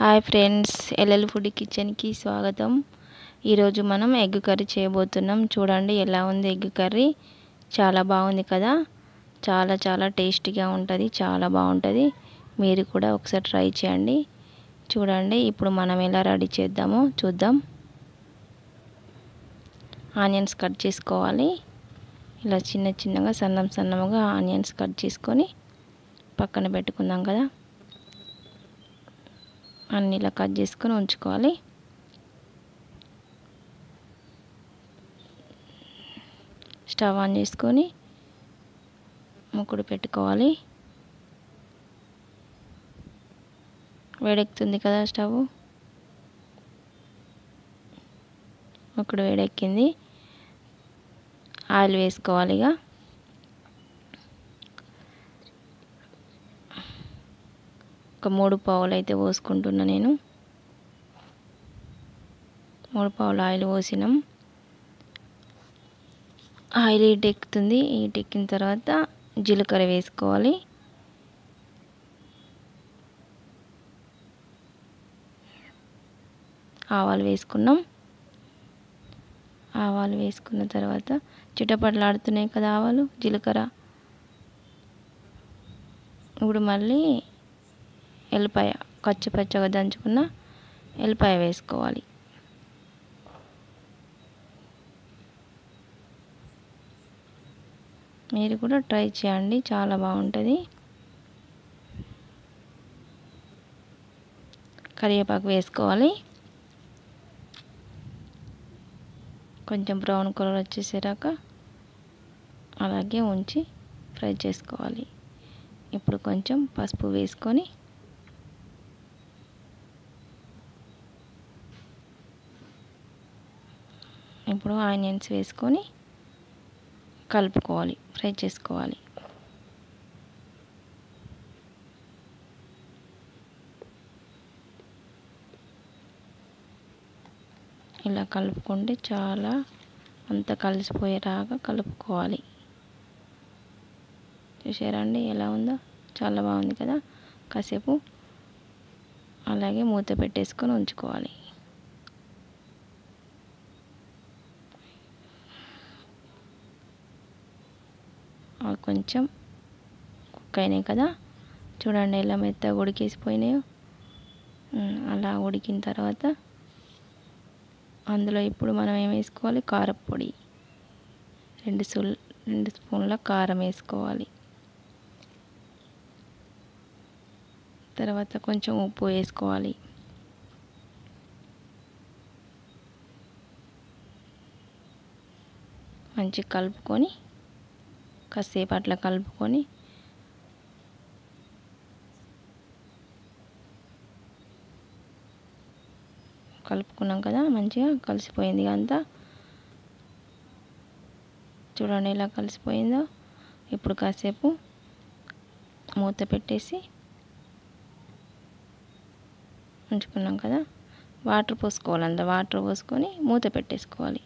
Hi friends, LL food కిచెన్కి స్వాగతం. ఈరోజు మనం ఎగ్ కర్రీ చేయబోతున్నాం. చూడండి ఎలా ఉంది ఎగ్ కర్రీ. చాలా బాగుంది కదా. చాలా చాలా టేస్టీగా ఉంటుంది, చాలా బాగుంటుంది. మీరు కూడా ఒకసారి ట్రై చేయండి. చూడండి ఇప్పుడు మనం ఎలా రెడీ చేద్దామో చూద్దాం. ఆనియన్స్ కట్ చేసుకోవాలి. ఇలా చిన్న చిన్నగా సన్నగా ఆనియన్స్ కట్ చేసుకొని పక్కన పెట్టుకుందాం కదా. అన్నీ ఇలా కట్ చేసుకొని ఉంచుకోవాలి. స్టవ్ ఆన్ చేసుకొని ముక్కుడు పెట్టుకోవాలి. వేడెక్కుతుంది కదా స్టవ్. ముక్కుడు వేడెక్కింది. ఆయిల్ వేసుకోవాలి. ఇక ఒక 3 పావులు అయితే పోసుకుంటున్నా నేను. 3 పావులు ఆయిల్ పోసినాం. ఆయిల్ హీట్ ఎక్కుతుంది. హీట్ ఎక్కిన తర్వాత జీలకర్ర వేసుకోవాలి. ఆవాలు వేసుకున్నాం. ఆవాలు వేసుకున్న తర్వాత చిటపటలాడుతున్నాయి కదా ఆవాలు, జీలకర్ర. ఇప్పుడు మళ్ళీ ఎల్లిపాయ, పచ్చగా దంచుకున్న ఎల్లిపాయ వేసుకోవాలి. మీరు కూడా ట్రై చేయండి, చాలా బాగుంటుంది. కరివేపాకు వేసుకోవాలి. కొంచెం బ్రౌన్ కలర్ వచ్చేసాక అలాగే ఉంచి ఫ్రై చేసుకోవాలి. ఇప్పుడు కొంచెం పసుపు వేసుకొని ఇప్పుడు ఆనియన్స్ వేసుకొని కలుపుకోవాలి, ఫ్రై చేసుకోవాలి. ఇలా కలుపుకుంటే చాలా అంతా కలిసిపోయేలాగా కలుపుకోవాలి. చూసారండి ఎలా ఉందో, చాలా బాగుంది కదా. కాసేపు అలాగే మూత పెట్టేసుకొని ఉంచుకోవాలి. కొంచెం కుక్ అయినాయి కదా. చూడండి ఎలా మెత్తగా ఉడికేసిపోయినాయో. అలా ఉడికిన తర్వాత అందులో ఇప్పుడు మనం ఏం వేసుకోవాలి, కారపొడి 2 స్పూన్ల కారం వేసుకోవాలి. తర్వాత కొంచెం ఉప్పు వేసుకోవాలి. మంచిగా కలుపుకొని కాసేపు అట్లా కలుపుకొని కలుపుకున్నాం కదా. మంచిగా కలిసిపోయింది అంతా. చూడండి ఎలా కలిసిపోయిందో. ఇప్పుడు కాసేపు మూత పెట్టేసి ఉంచుకున్నాం కదా. వాటర్ పోసుకోవాలి. అంత వాటర్ పోసుకొని మూత పెట్టేసుకోవాలి.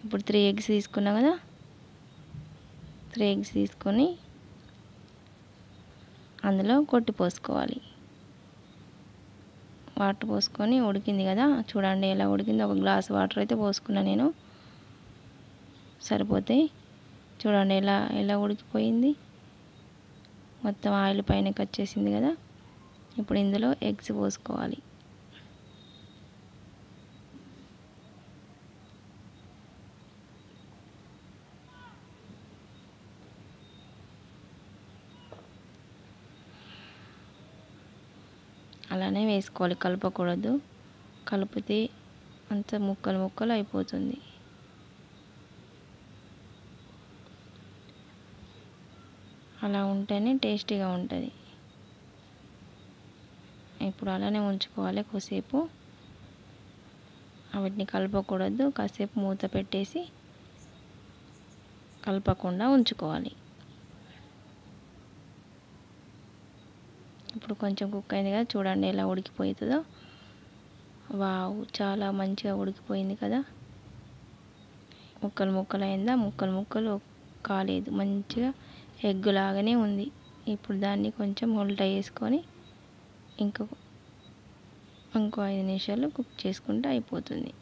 ఇప్పుడు 3 ఎగ్స్ తీసుకున్నాం కదా. 3 ఎగ్స్ తీసుకొని అందులో కొట్టి పోసుకోవాలి. వాటర్ పోసుకొని ఉడికింది కదా. చూడండి ఎలా ఉడికిందో. 1 గ్లాస్ వాటర్ అయితే పోసుకున్నా నేను, సరిపోతాయి. చూడండి ఎలా ఉడికిపోయింది. మొత్తం ఆయిల్ పైనకి వచ్చేసింది కదా. ఇప్పుడు ఇందులో ఎగ్స్ పోసుకోవాలి. అలానే వేసుకోవాలి, కలపకూడదు. కలిపితే అంత ముక్కలు అయిపోతుంది. అలా ఉంటేనే టేస్టీగా ఉంటుంది. ఇప్పుడు అలానే ఉంచుకోవాలి కొద్దిసేపు. వీటిని కలపకూడదు. కాసేపు మూత పెట్టేసి కలపకుండా ఉంచుకోవాలి. ఇప్పుడు కొంచెం కుక్ అయింది కదా. చూడండి ఎలా ఉడికిపోతుందో. వావ్, చాలా మంచిగా ఉడికిపోయింది కదా. ముక్కలు అయిందా, ముక్కలు కాలేదు, మంచిగా ఎగ్ లాగానే ఉంది. ఇప్పుడు దాన్ని కొంచెం ఉల్టా వేసుకొని ఇంకో ఇంకో 5 నిమిషాలు కుక్ చేసుకుంటే అయిపోతుంది.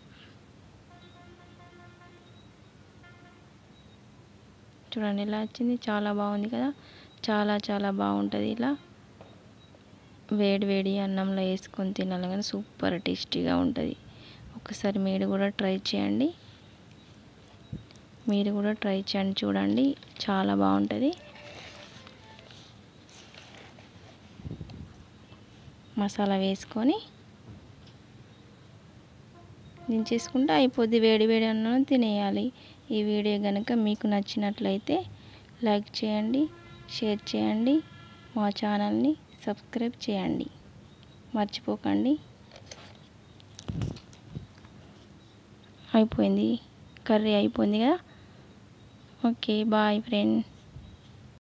చూడండి ఎలా వచ్చింది, చాలా బాగుంది కదా. చాలా చాలా బాగుంటుంది. ఇలా వేడి వేడి అన్నంలో వేసుకొని తినాలి కానీ సూపర్ టేస్టీగా ఉంటుంది. ఒకసారి మీరు కూడా ట్రై చేయండి. చూడండి చాలా బాగుంటుంది. మసాలా వేసుకొని దించేసుకుంటే అయిపోద్ది. వేడి వేడి అన్నం తినేయాలి. ఈ వీడియో కనుక మీకు నచ్చినట్లయితే లైక్ చేయండి, షేర్ చేయండి, మా ఛానల్ని సబ్స్క్రైబ్ చేయండి మర్చిపోకండి. అయిపోయింది, కర్రీ అయిపోయింది కదా. Okay boy friend.